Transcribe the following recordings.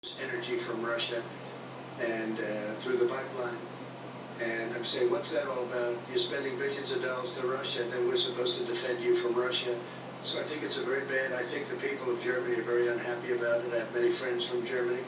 energy from Russia and through the pipeline. And I'm saying, what's that all about? You're spending billions of dollars to Russia, and then we're supposed to defend you from Russia. So I think it's a very bad. I think the people of Germany are very unhappy about it. I have many friends from Germany,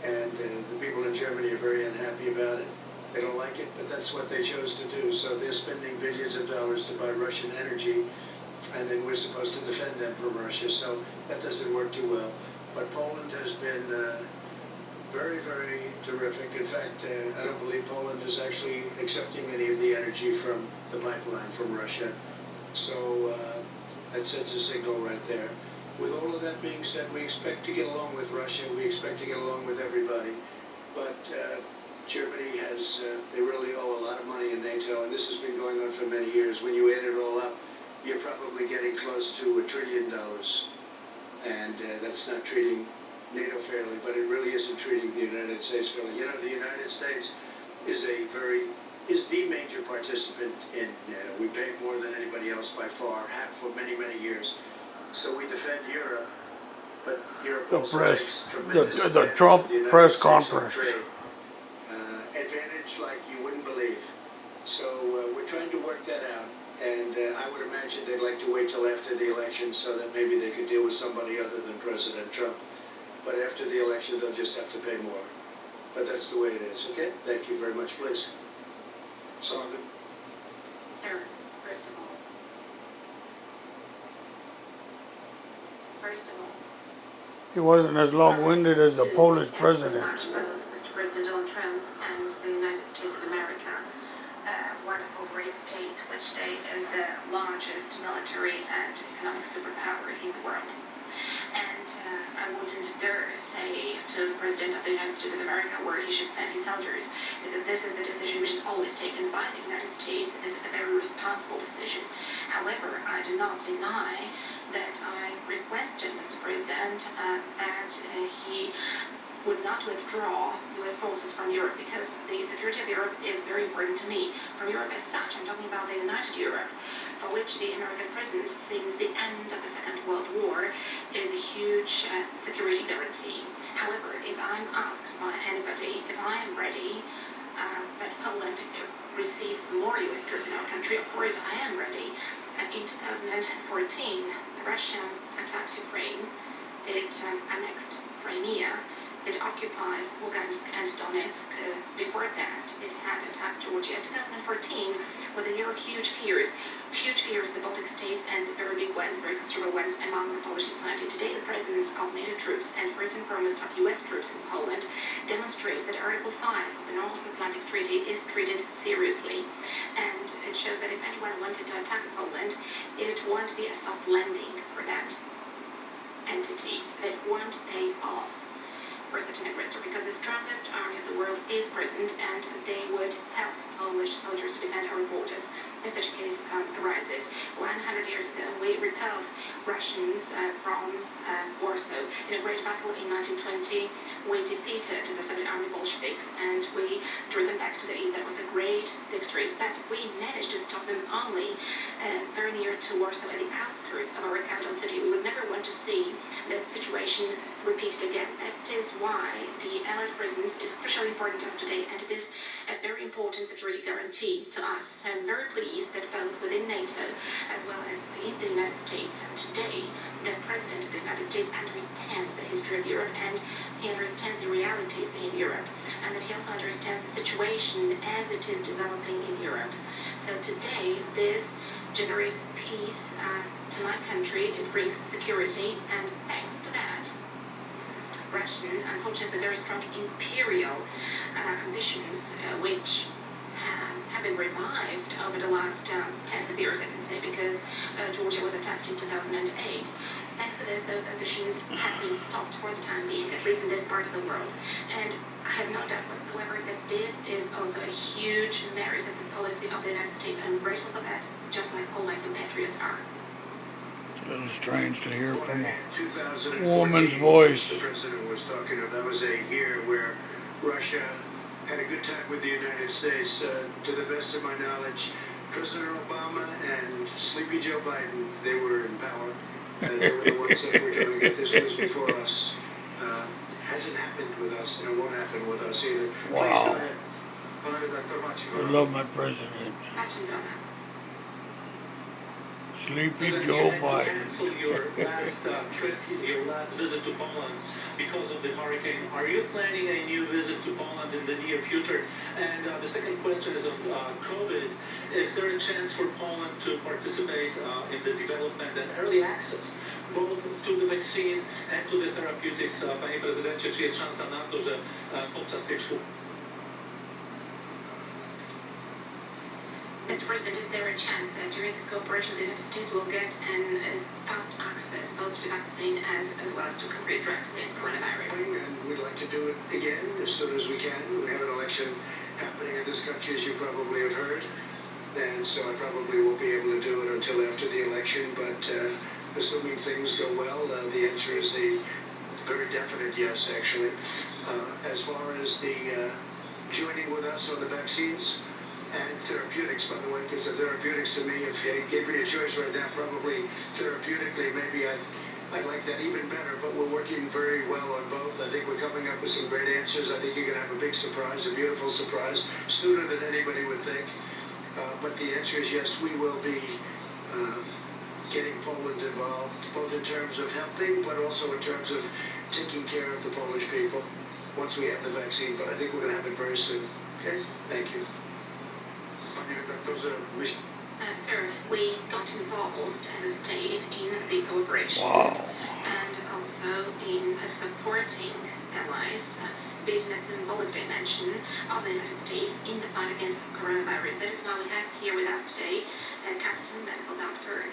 and the people in Germany are very unhappy about it. They don't like it, but that's what they chose to do. So they're spending billions of dollars to buy Russian energy, and then we're supposed to defend them from Russia. So that doesn't work too well. But Poland has been very, very terrific. In fact, I don't believe Poland is actually accepting any of the energy from the pipeline from Russia. So that sends a signal right there. With all of that being said, we expect to get along with Russia. We expect to get along with everybody. But Germany has, they really owe a lot of money in NATO, and this has been going on for many years. When you add it all up, you're probably getting close to $1 trillion. And that's not treating NATO fairly, but it really isn't treating the United States fairly. You know, the United States is the major participant in NATO. We pay more than anybody else by far, have for many, many years. So we defend Europe, but Europe also takes tremendous the Trump press conference. Advantage like you wouldn't believe. So we're trying to work that out. And I would imagine they'd like to wait till after the election so that maybe they could deal with somebody other than President Trump. But after the election, they'll just have to pay more. But that's the way it is, okay? Thank you very much, please. Sullivan? Sir, first of all, He wasn't as long-winded as the Polish president. both Mr. President Donald Trump and the United States of America, a wonderful, great state, which today is the largest military and economic superpower in the world. And I wouldn't dare say to the President of the United States of America where he should send his soldiers, because this is the decision which is always taken by the United States. This is a very responsible decision. However, I do not deny that I requested, Mr. President, that he would not withdraw U.S. forces from Europe, because the security of Europe is very important to me. From Europe as such, I'm talking about the United Europe, for which the American presence since the end of the Second World War is a huge security guarantee. However, if I'm asked by anybody if I am ready that Poland receives more U.S. troops in our country, of course I am ready. And in 2014, Russia attacked Ukraine, it annexed Crimea, it occupies Lugansk and Donetsk. Before that, it had attacked Georgia. 2014 was a year of huge fears in the Baltic states, and very big ones, very considerable ones among the Polish society. Today, the presence of NATO troops, and first and foremost of US troops in Poland, demonstrates that Article 5 of the North Atlantic Treaty is treated seriously. And it shows that if anyone wanted to attack Poland, it won't be a soft landing for that entity. It won't pay off for such an aggressor, because the strongest army of the world is present, and they would help Polish soldiers to defend our borders if such a case arises. 100 years ago, we repelled Russians from Warsaw. In a great battle in 1920, we defeated the Soviet army Bolsheviks, and we drew them back to the east. That was a great victory, but we managed to stop them only very near to Warsaw, at the outskirts of our capital city. We would never want to see that situation repeated again. That is why the Allied presence is crucially important to us today, and it is a very important security guarantee to us. So I'm very pleased that both within NATO as well as in the United States today, the President of the United States understands the history of Europe, and he understands the realities in Europe, and that he also understands the situation as it is developing in Europe. So today, this generates peace to my country, it brings security, and thanks to that, Russian, unfortunately very strong imperial ambitions, which have been revived over the last tens of years, I can say, because Georgia was attacked in 2008. Thanks to this, those ambitions have been stopped for the time being, at least in this part of the world. And I have no doubt whatsoever that this is also a huge merit of the policy of the United States. I'm grateful for that, just like all my compatriots are. A little strange to hear from a woman's voice. The president was talking of, that was a year where Russia had a good time with the United States. To the best of my knowledge, President Obama and Sleepy Joe Biden, they were in power. They were the ones that were doing it. This was before us. Has hasn't happened with us, and it won't happen with us either. Please go Wow. ahead. I love my president. Macintosh. Sleepy That Joe you had to Biden. cancel your last trip, your last visit to Poland because of the hurricane. Are you planning a new visit to Poland in the near future? And the second question is on COVID. Is there a chance for Poland to participate in the development and early access both to the vaccine and to the therapeutics? Panie prezydencie, czy jest szansa na to, że podczas tej współpracy Mr. President, is there a chance that during this cooperation the United States will get fast access both to the vaccine as well as to concrete drugs against coronavirus? And we'd like to do it again as soon as we can. We have an election happening in this country, as you probably have heard, and so I probably won't be able to do it until after the election, but assuming things go well, the answer is a very definite yes, actually. As far as the joining with us on the vaccines, and therapeutics, by the way, because the therapeutics to me, if you gave me a choice right now, probably therapeutically, maybe I'd like that even better, but we're working very well on both. I think we're coming up with some great answers. I think you're going to have a big surprise, a beautiful surprise, sooner than anybody would think. But the answer is yes, we will be getting Poland involved, both in terms of helping, but also in terms of taking care of the Polish people once we have the vaccine. But I think we're going to have it very soon. Okay? Thank you. Sir, we got involved as a state in the cooperation Wow. and also in supporting allies, be it in a symbolic dimension of the United States in the fight against the coronavirus. That is why we have here with us today a captain, medical doctor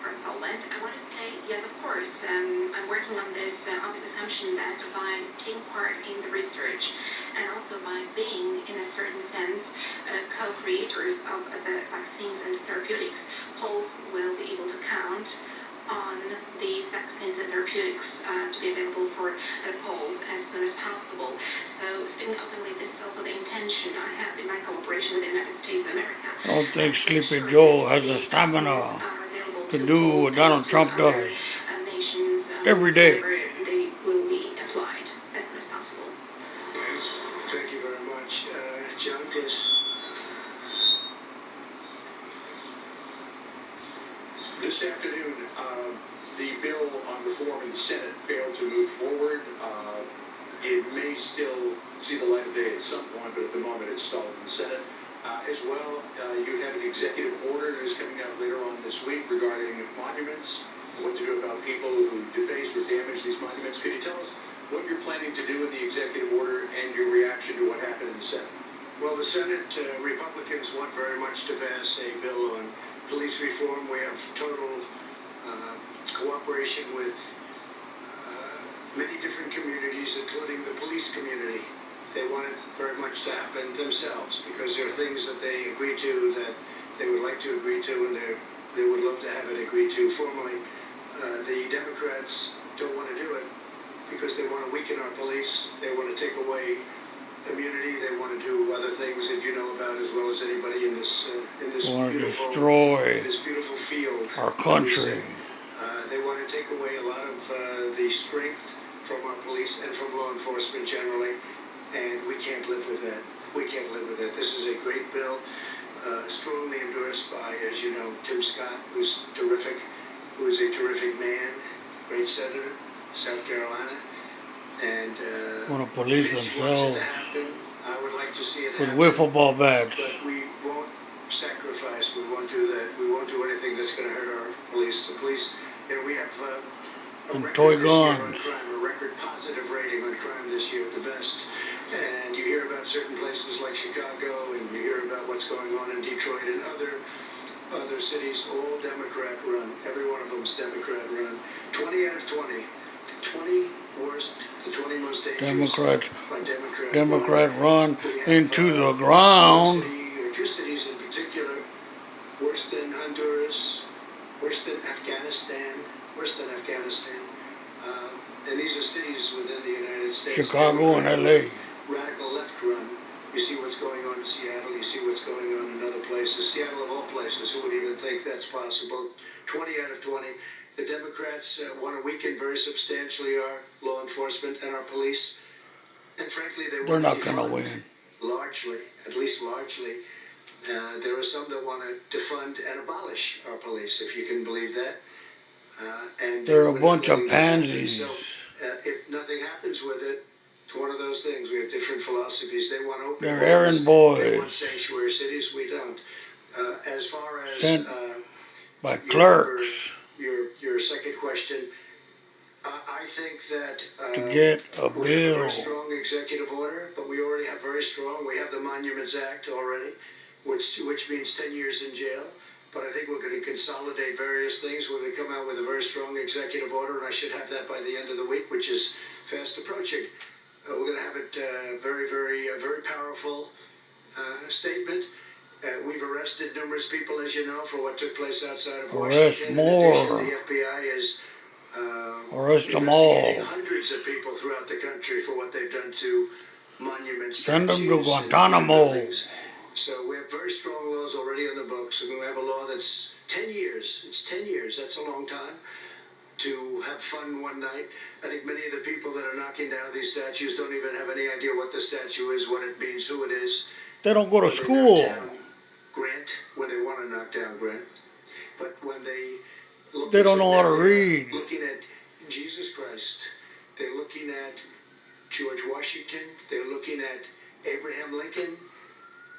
from Poland. I want to say, yes, of course, I'm working on this obvious assumption that by taking part in the research and also by being, in a certain sense, co-creators of the vaccines and therapeutics, Poles will be able to count on these vaccines and therapeutics to be available for the Poles as soon as possible. So, speaking openly, this is also the intention I have in my cooperation with the United States of America. I don't think Sleepy Joe has the stamina to do what Donald Trump does every day. They will be applied as soon as possible. Thank you very much. John, please. This afternoon, the bill on reform in the Senate failed to move forward. It may still see the light of day at some point, but at the moment it's stalled in the Senate. As well, you have an executive order that is coming out later on this week regarding monuments, what to do about people who deface or damage these monuments. Can you tell us what you're planning to do with the executive order and your reaction to what happened in the Senate? Well, the Senate Republicans want very much to pass a bill on police reform. We have total cooperation with many different communities, including the police community. They want it very much to happen themselves because there are things that they agree to that they would like to agree to, and they would love to have it agreed to formally. The Democrats don't want to do it because they want to weaken our police. They want to take away immunity. They want to do other things that you know about as well as anybody in this They want to destroy this beautiful field. our country. They want to take away a lot of the strength from our police and from law enforcement generally, and we can't live with that. We can't live with that. This is a great bill, strongly endorsed by, as you know, Tim Scott, who's terrific, who is a terrific man, great senator, South Carolina, and Want to police Mitch wants it to themselves happen. I would like to see it with happen. wiffle ball bats. But we won't sacrifice, we won't do that. We won't do anything that's going to hurt our police. The police, we have a And record toy this year on guns. crime, a record positive rating on crime this year, the best. And you hear about certain places like Chicago, and you hear about what's going on in Detroit and other cities, all Democrat run. Every one of them's Democrat run. 20 out of 20. The 20 worst, the 20 most dangerous Democrats, are Democrat run We have, into the one ground. city, or two cities in particular, worse than Honduras, worse than Afghanistan. And these are cities within the United States. Chicago and LA. Radical left run. You see what's going on in Seattle. You see what's going on in other places. Seattle of all places. Who would even think that's possible? 20 out of 20. The Democrats want to weaken very substantially our law enforcement and our police. And frankly, they They're want not to going to defund win. largely, at least largely. There are some that want to defund and abolish our police, if you can believe that. And They're a we're not bunch of letting that happen. pansies. So if nothing happens with it, it's one of those things. We have different philosophies. They want open They're borders. errand They want boys sanctuary cities. We don't. As far as sent by your clerks your second question, I think that to get a we have a bill. very strong executive order, but we already have very strong. We have the Monuments Act already, which means 10 years in jail. But I think we're going to consolidate various things. We're going to come out with a very strong executive order, and I should have that by the end of the week, which is fast approaching. We're going to have it very powerful statement. We've arrested numerous people, as you know, for what took place outside of Arrest Washington. more. In addition, the FBI is Arrest them all. investigating hundreds of people throughout the country for what they've done to monuments, Send them to statues, and Guantanamo. buildings. So we have very strong laws already on the books, and we have a law that's 10 years. It's 10 years. That's a long time to have fun one night. I think many of the people that are knocking down these statues don't even have any idea what the statue is, what it means, who it is. They don't go to When they school. knock down Grant, when they want to knock down Grant, but when they look They don't at know how to they're read. looking at Jesus Christ, they're looking at George Washington, they're looking at Abraham Lincoln.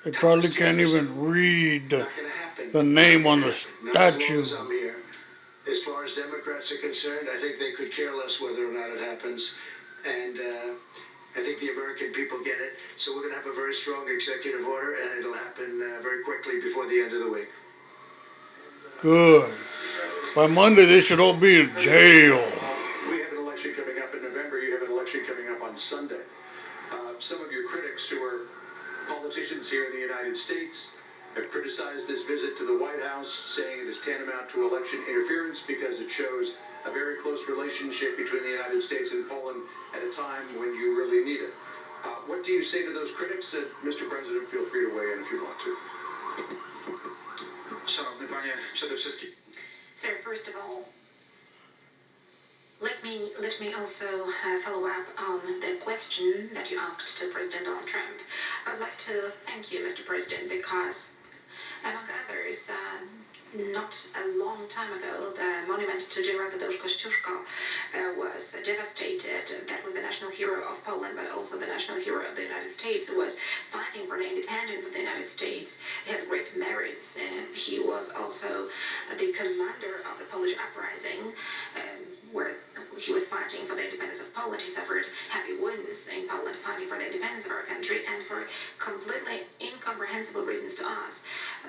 They probably can't even read Not going to happen. the name on the Not as long statue. as I'm here. As far as Democrats are concerned, I think they could care less whether or not it happens, and I think the American people get it. So we're going to have a very strong executive order, and it'll happen very quickly before the end of the week. Good. By Monday, they should all be in jail. We have an election coming up in November. You have an election coming up on Sunday. Some of your critics, who are politicians here in the United States, have criticized this visit to the White House, saying it is tantamount to election interference because it shows a very close relationship between the United States and Poland at a time when you really need it. What do you say to those critics? Mr. President, feel free to weigh in if you want to. Szanowny Panie, przede wszystkim So first of all, let me also follow up on the question that you asked to President Donald Trump. I'd like to thank you, Mr. President, because, among others, not a long time ago, the monument to General Tadeusz Kościuszko was devastated. That was the national hero of Poland, but also the national hero of the United States, who was fighting for the independence of the United States. He had great merits. He was also the commander of the Polish uprising, where he was fighting for the independence of Poland. He suffered heavy wounds in Poland fighting for the independence of our country, and for completely incomprehensible reasons to us,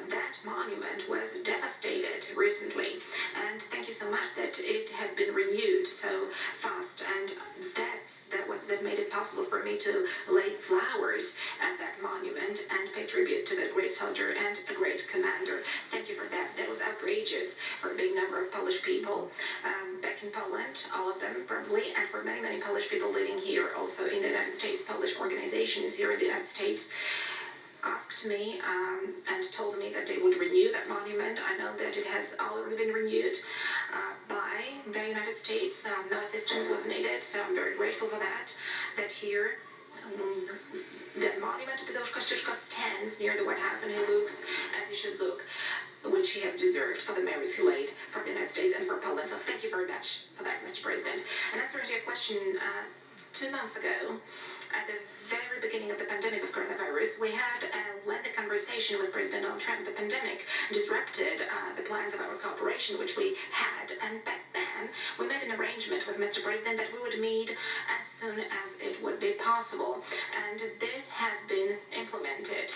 that monument was devastated recently. And thank you so much that it has been renewed so fast, and that made it possible for me to lay flowers at that monument and pay tribute to that great soldier and a great commander. Thank you for that. That was outrageous for a big number of Polish people back in Poland, all of them probably, and for many, many Polish people living here also in the United States. Polish organizations here in the United States asked me and told me that they would renew that monument. I know that it has already been renewed by the United States. No assistance was needed, so I'm very grateful for that. That here, the monument to Tadeusz Kościuszko stands near the White House, and he looks as he should look, which he has deserved for the merits he laid for the United States and for Poland. So thank you very much for that, Mr. President. And answering to your question, 2 months ago, at the very beginning of the pandemic of coronavirus, we had a lengthy conversation with President Donald Trump. The pandemic disrupted the plans of our cooperation, which we had, and back then we made an arrangement with Mr. President that we would meet as soon as it would be possible, and this has been implemented.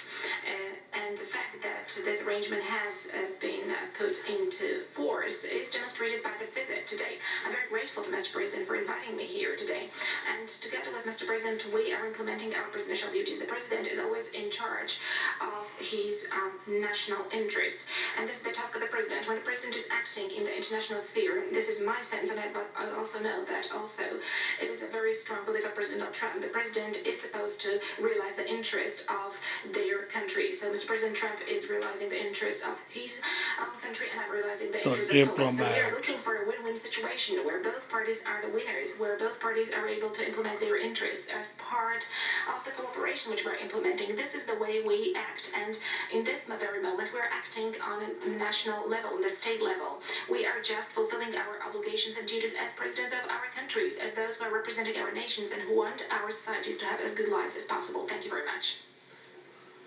And the fact that this arrangement has been put into force is demonstrated by the visit today. I'm very grateful to Mr. President for inviting me here today, and together with Mr. President, we are implementing our presidential duties. The President is always in charge of his national interests, and this is the task of the President. When the President is acting in the international sphere, this is my my sense in it, but I also know that also it is a very strong belief of President Donald Trump. The president is supposed to realize the interest of their country. So Mr. President Trump is realizing the interest of his own country, and I'm realizing the interest of Poland. So we are looking for a win-win situation where both parties are the winners, where both parties are able to implement their interests as part of the cooperation which we're implementing. This is the way we act, and in this very moment we're acting on a national level, on the state level. We are just fulfilling our obligations and duties as presidents of our countries, as those who are representing our nations and who want our societies to have as good lives as possible. Thank you very much.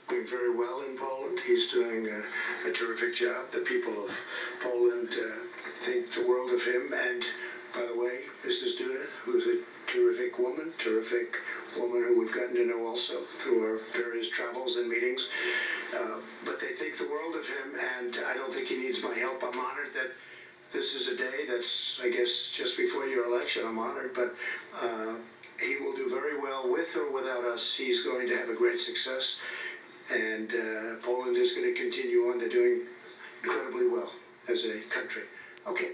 Doing very well in Poland. He's doing a terrific job. The people of Poland think the world of him. And by the way, Mrs. Duda, who's a terrific woman who we've gotten to know also through our various travels and meetings. But they think the world of him, and I don't think he needs my help. I'm honored that this is a day that's, I guess, just before your election. I'm honored, but he will do very well with or without us. He's going to have a great success, and Poland is going to continue on. They're doing incredibly well as a country. Okay.